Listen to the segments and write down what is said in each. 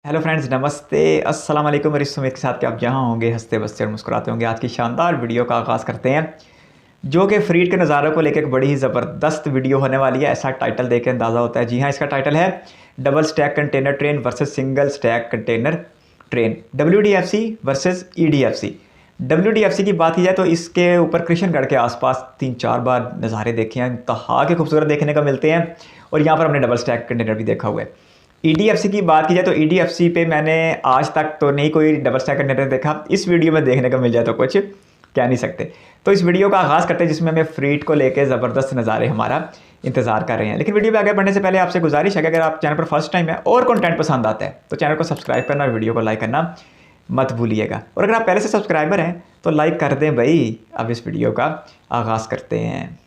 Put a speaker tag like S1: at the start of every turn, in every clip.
S1: Hello friends, नमस्ते, अस्सलाम वालेकुम। मेरी सुमित के साथ कि आप जहाँ होंगे हंसते बसते और मुस्कुराते होंगे। आज की शानदार वीडियो का आगाज़ करते हैं, जो कि फ्रीड के नज़ारों को लेकर एक बड़ी ही ज़बरदस्त वीडियो होने वाली है। ऐसा टाइटल देख के अंदाज़ा होता है। जी हाँ, इसका टाइटल है double stack container train versus single stack container train, WDFC versus EDFC। WDFC की बात की जाए तो इसके ऊपर कृष्णगढ़ के आसपास 3-4 बार नज़ारे देखे हैं, इंतहा के खूबसूरत देखने को मिलते हैं। और यहाँ पर हमने डबल स्टैक कंटेनर भी देखा हुआ है। EDFC की बात की जाए तो EDFC पे मैंने आज तक तो नहीं कोई डबल स्टैक कंटेनर देखा। इस वीडियो में देखने को मिल जाए तो कुछ कह नहीं सकते। तो इस वीडियो का आगाज़ करते हैं, जिसमें हमें फ्रीड को लेकर ज़बरदस्त नज़ारे हमारा इंतजार कर रहे हैं। लेकिन वीडियो में आगे बढ़ने से पहले आपसे गुजारिश है कि अगर आप चैनल पर फर्स्ट टाइम है और कंटेंट पसंद आता है तो चैनल को सब्सक्राइब करना और वीडियो को लाइक करना मत भूलिएगा। और अगर आप पहले से सब्सक्राइबर हैं तो लाइक कर दें भाई। अब इस वीडियो का आगाज़ करते हैं।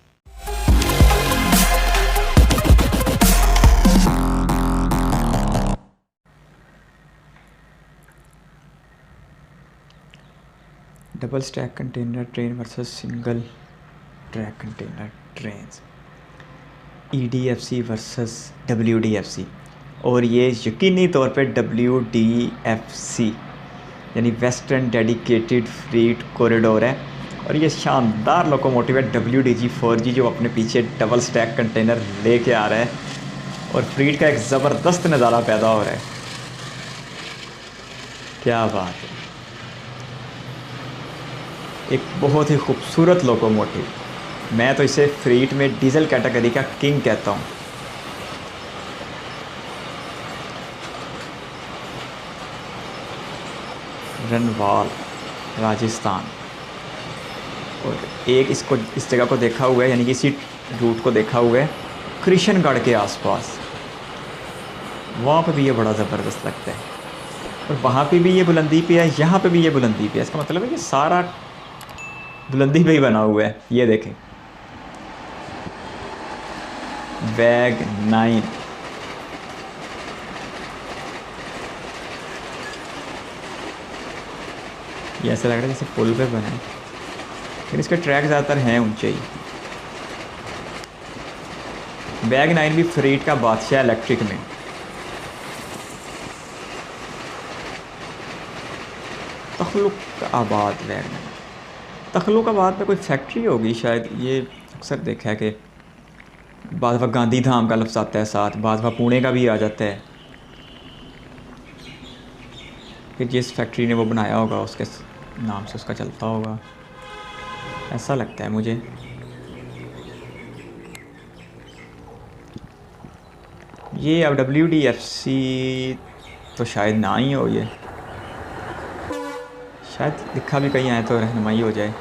S1: Double stack container train versus single track container trains, EDFC versus WDFC। और ये यकीनी तौर पे WDFC यानी वेस्टर्न डेडिकेटेड फ्रीट कॉरिडोर है। और ये शानदार लोकोमोटिव है WDG4G, जो अपने पीछे डबल स्टैक कंटेनर लेके आ रहा है और फ्रीट का एक ज़बरदस्त नज़ारा पैदा हो रहा है। क्या बात है, एक बहुत ही खूबसूरत लोकोमोटिव। मैं तो इसे फ्रीट में डीजल कैटेगरी का किंग कहता हूँ। रनवाल, राजस्थान। और एक इसको इस जगह को देखा हुआ है, यानी कि इसी रूट को देखा हुआ है कृष्णगढ़ के आसपास। वहाँ पे भी ये बड़ा ज़बरदस्त लगता है। और वहाँ पे भी ये बुलंदी पे है, यहाँ पे भी ये बुलंदी पे है। इसका मतलब है कि सारा बुलंदी पे ही बना हुआ है। ये देखें, वैग 9। ये ऐसा लग रहा है जैसे पुल पे बना है, लेकिन इसके ट्रैक ज़्यादातर हैं ऊंचे ही। वैग 9 भी फ्रीट का बादशाह इलेक्ट्रिक में। तखलुकाबाद वैग 9। तखलुकाबाद में कोई फैक्ट्री होगी शायद। ये अक्सर देखा है कि बाद वक्त गांधी धाम का लफ्ज़ आता है साथ, बाद वक्त पुणे का भी आ जाता है कि जिस फैक्ट्री ने वो बनाया होगा उसके नाम से उसका चलता होगा, ऐसा लगता है मुझे। ये अब WDFC तो शायद ना ही हो, ये शायद लिखा भी कहीं आए तो रहनुमाई हो जाए।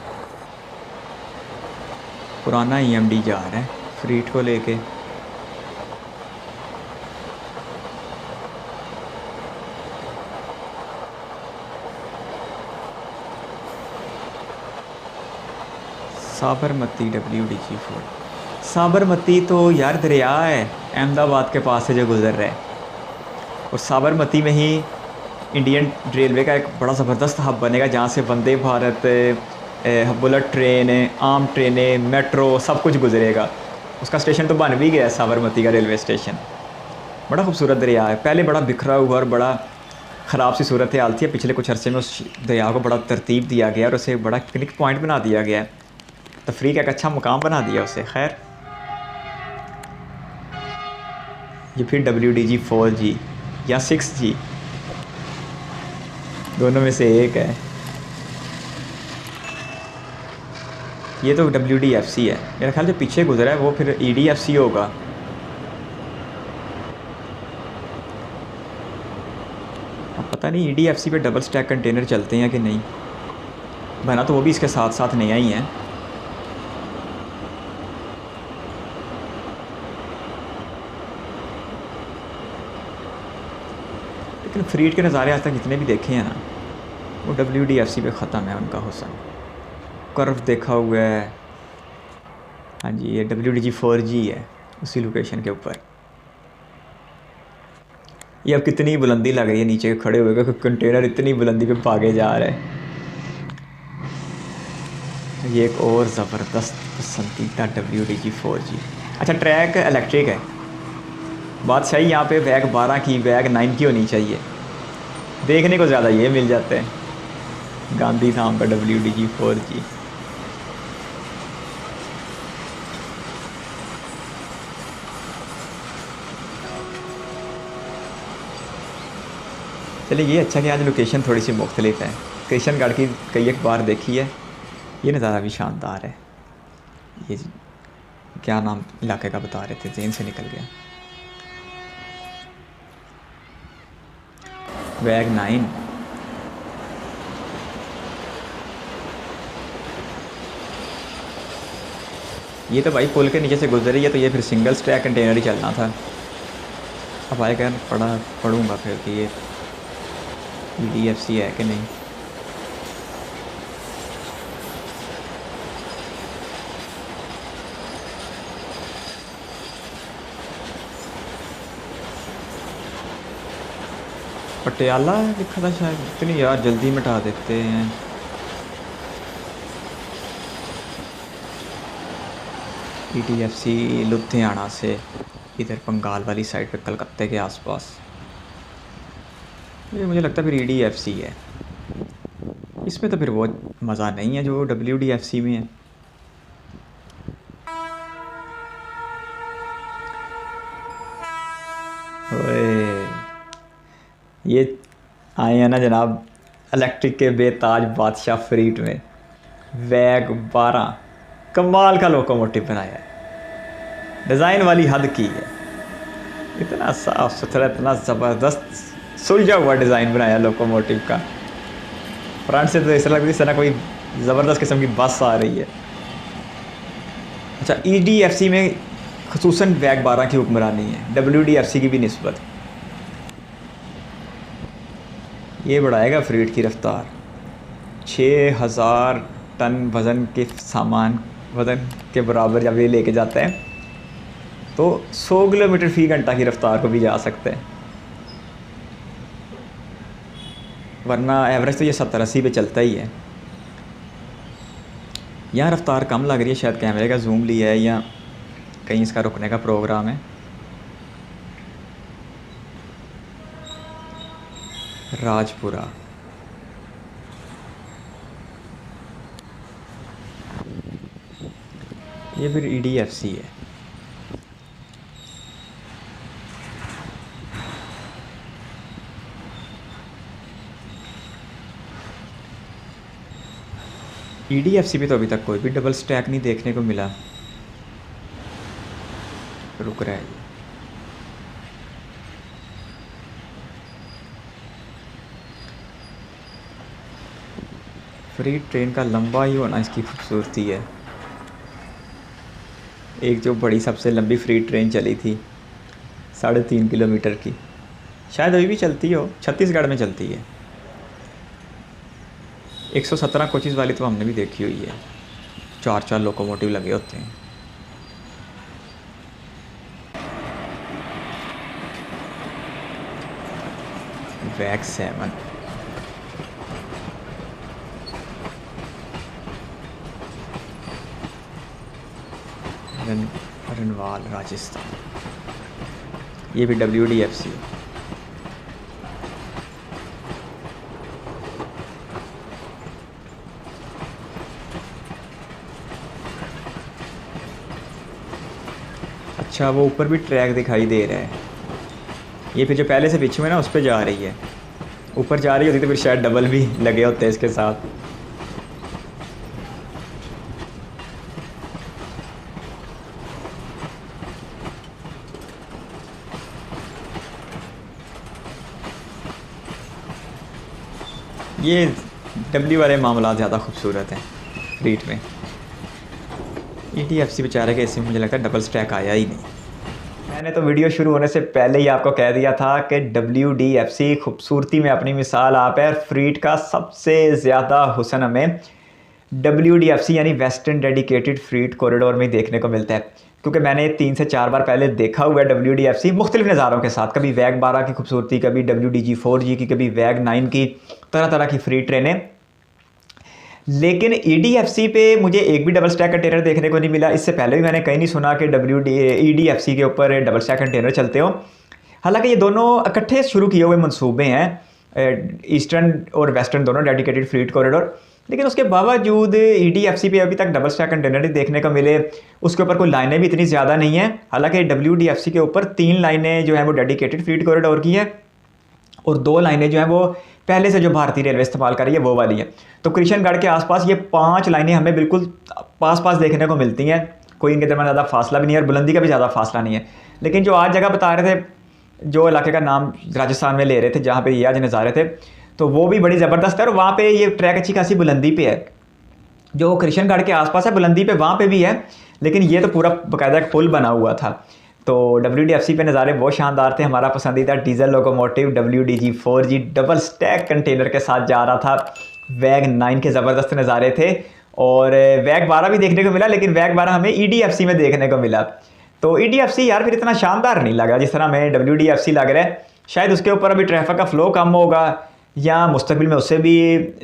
S1: पुराना EMD जा रहा है फ्रीट को लेके। साबरमती WDG4। साबरमती तो यार दरिया है अहमदाबाद के पास से जो गुज़र रहा है। और साबरमती में ही इंडियन रेलवे का एक बड़ा ज़बरदस्त हब बनेगा, जहाँ से वंदे भारत, बुलेट ट्रेन, आम ट्रेनें, मेट्रो सब कुछ गुजरेगा। उसका स्टेशन तो बन भी गया है, साबरमती का रेलवे स्टेशन। बड़ा खूबसूरत दरिया है। पहले बड़ा बिखरा हुआ और बड़ा ख़राब सी सूरत हाल थी। पिछले कुछ अरसे में उस दरिया को बड़ा तरतीब दिया गया और उसे बड़ा पिकनिक पॉइंट बना दिया गया है। तफरीह का एक अच्छा मुकाम बना दिया उसे। खैर, ये फिर WDG4G या 6G, दोनों में से एक है। ये तो WDFC है मेरा ख्याल। जो पीछे गुजरा है वो फिर EDFC होगा। अब पता नहीं EDFC पे डबल स्टैक कंटेनर चलते हैं कि नहीं। बना तो वो भी इसके साथ साथ नया ही है। लेकिन फ्रीट के नज़ारे आज तक जितने भी देखे हैं ना, वो WDFC पे ख़त्म है उनका हुस्न। कर्व देखा हुआ है। हाँ जी, ये WDG4G है उसी लोकेशन के ऊपर। ये अब कितनी बुलंदी लग रही है नीचे खड़े हुए, क्योंकि कंटेनर इतनी बुलंदी पे भागे जा रहा है। ये एक और ज़बरदस्त पसंदीदा WDG4G। अच्छा, ट्रैक इलेक्ट्रिक है। बात सही, यहाँ पे वैग 12 की, वैग 9 की होनी चाहिए। देखने को ज़्यादा ये मिल जाते हैं गांधी धाम का WDG-4G। चलिए ये अच्छा कि आज लोकेशन थोड़ी सी मुख्तलिफ है। किशनगढ़ की कई एक बार देखी है, ये नज़ारा भी शानदार है। ये क्या नाम इलाके का बता रहे थे, ज़हन से निकल गया। वैग 9 ये तो भाई पुल के नीचे से गुजरी है, तो ये फिर सिंगल स्टैक कंटेनर ही चलना था। अब आएगा पढ़ूंगा फिर कि ये EDFC है कि नहीं। पटियाला लिखा था शायद, इतनी यार जल्दी मिटा देते हैं। EDFC लुधियाना से इधर बंगाल वाली साइड पे, कलकत्ते के आसपास। ये मुझे लगता है फिर EDFC है। इसमें तो फिर वो मज़ा नहीं है जो WDFC में है। ओए ये आए हैं ना जनाब इलेक्ट्रिक के बेताज बादशाह फ्रीट में। वैग 12 कमाल का लोकोमोटिव बनाया है, डिज़ाइन वाली हद की है। इतना साफ़ सुथरा, इतना ज़बरदस्त सुलझा हुआ डिज़ाइन बनाया लोकोमोटिव का। फ्रंट से तो ऐसा लगता है इस तरह कोई ज़बरदस्त किस्म की बस आ रही है। अच्छा EDFC में ख़ुसूसन वैग 12 की हुक्मरानी है WDFC की भी निस्बत। ये बढ़ाएगा फ्रीट की रफ्तार। 6000 टन वज़न के सामान वज़न के बराबर जब ये लेके जाता है तो 100 किलोमीटर फ़ी घंटा की रफ्तार को भी जा सकते हैं, वरना एवरेज तो ये 70-80 पे चलता ही है। यहाँ रफ्तार कम लग रही है, शायद कैमरे का जूम लिया है या कहीं इसका रुकने का प्रोग्राम है। राजपुरा ये फिर EDFC है। EDFC पे तो अभी तक कोई भी डबल स्टैक नहीं देखने को मिला। रुक रहा है। फ्रीट ट्रेन का लंबा ही होना इसकी खूबसूरती है। एक जो बड़ी सबसे लंबी फ्रीट ट्रेन चली थी 3.5 किलोमीटर की, शायद अभी भी चलती हो, छत्तीसगढ़ में चलती है। 117 कोचेज़ वाली तो हमने भी देखी हुई है, 4-4 लोकोमोटिव लगे होते हैं। वैग 7 रनवाल राजस्थान, ये भी WDFC। अच्छा वो ऊपर भी ट्रैक दिखाई दे रहा है। ये फिर जो पहले से पीछे में ना उस पर जा रही है, ऊपर जा रही होती तो फिर शायद डबल भी लगे होते हैं इसके साथ। ये W वाले मामला ज़्यादा खूबसूरत हैं फ्रीट में। EDFC बेचारे के इसमें मुझे लगता है डबल स्टैक आया ही नहीं। मैंने तो वीडियो शुरू होने से पहले ही आपको कह दिया था कि WDFC खूबसूरती में अपनी मिसाल आप है, और फ्रीट का सबसे ज़्यादा हुस्न हमें WDFC यानी वेस्टर्न डेडिकेटेड फ्रीट कॉरिडोर में देखने को मिलता है, क्योंकि मैंने 3 से 4 बार पहले देखा हुआ है WDFC मुख्तलिफ नज़ारों के साथ। कभी वैग 12 की खूबसूरती, कभी WDG-4G की, कभी वैग 9 की, तरह तरह की फ्री ट्रेनें। लेकिन EDFC पे मुझे एक भी डबल स्टैक कंटेनर देखने को नहीं मिला। इससे पहले भी मैंने कहीं नहीं सुना कि EDFC के ऊपर डबल स्टैक कंटेनर चलते हो। हालांकि ये दोनों इकट्ठे शुरू किए हुए मंसूबे हैं, ईस्टर्न और वेस्टर्न दोनों डेडिकेटेड फ्लीट कॉरिडोर। लेकिन उसके बावजूद EDFC पे अभी तक डबल स्टैक कंटेनर ही देखने को मिले। उसके ऊपर कोई लाइनें भी इतनी ज़्यादा नहीं हैं। हालांकि WDFC के ऊपर 3 लाइनें जो हैं वो डेडिकेटेड फ्लीट कॉरिडोर की है और 2 लाइनें जो हैं वो पहले से जो भारतीय रेलवे इस्तेमाल कर रही है वो वाली है। तो किशनगढ़ के आसपास ये 5 लाइनें हमें बिल्कुल पास पास देखने को मिलती हैं। कोई इनके दरमियान ज़्यादा फासला भी नहीं है और बुलंदी का भी ज़्यादा फासला नहीं है। लेकिन जो आज जगह बता रहे थे, जो इलाके का नाम राजस्थान में ले रहे थे जहाँ पे ये आज नज़ारे थे, तो वो भी बड़ी ज़बरदस्त है। और वहाँ पे ये ट्रैक अच्छी खासी बुलंदी पे है। जो किशनगढ़ के आसपास है बुलंदी पे वहाँ पे भी है, लेकिन ये तो पूरा बाकायदा एक पुल बना हुआ था। तो WDFC पे नज़ारे बहुत शानदार थे। हमारा पसंदीदा diesel locomotive WDG 4G double stack container के साथ जा रहा था। वैग 9 के ज़बरदस्त नज़ारे थे और वैग 12 भी देखने को मिला, लेकिन वैग 12 हमें EDFC में देखने को मिला। तो EDFC यार फिर इतना शानदार नहीं लगा जिस तरह हमें WDFC लग रहा है। शायद उसके ऊपर अभी ट्रैफिक का फ़्लो कम होगा या मुस्तकबिल में उससे भी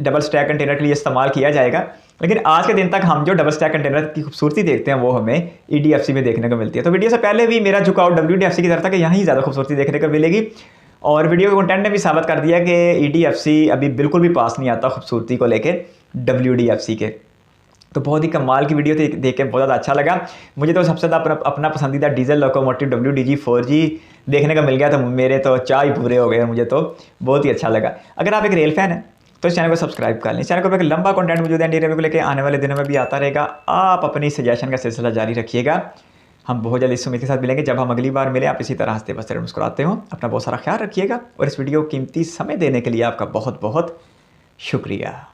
S1: डबल स्टैक कंटेनर के लिए इस्तेमाल किया जाएगा। लेकिन आज के दिन तक हम जो डबल स्टैक कंटेनर की खूबसूरती देखते हैं वो हमें EDFC में देखने को मिलती है। तो वीडियो से पहले भी मेरा झुकाव WDFC की तरफ था कि यहाँ ही ज़्यादा खूबसूरती देखने को मिलेगी, और वीडियो के कंटेंट ने भी साबित कर दिया कि EDFC अभी बिल्कुल भी पास नहीं आता खूबसूरती को लेके WDFC के। तो बहुत ही कमाल की वीडियो थी, देख के बहुत ज़्यादा अच्छा लगा। मुझे तो सबसे ज़्यादा अपना पसंदीदा डीजल लोकोमोटिव WDG 4G देखने को मिल गया, तो मेरे तो चाय पूरे हो गए। मुझे तो बहुत ही अच्छा लगा। अगर आप एक रेल फैन हैं तो इस चैनल को सब्सक्राइब कर लें। इस चैनल को एक लंबा कंटेंट मौजूद है, रेलवे को लेकर आने वाले दिनों में भी आता रहेगा। आप अपनी सजेशन का सिलसिला जारी रखिएगा। हम बहुत जल्द इस उम्मीद के साथ मिलेंगे जब हम अगली बार मिले। आप इसी तरह हंसते बसते मुस्कुराते हो। अपना बहुत सारा ख्याल रखिएगा और इस वीडियो को कीमती समय देने के लिए आपका बहुत बहुत शुक्रिया।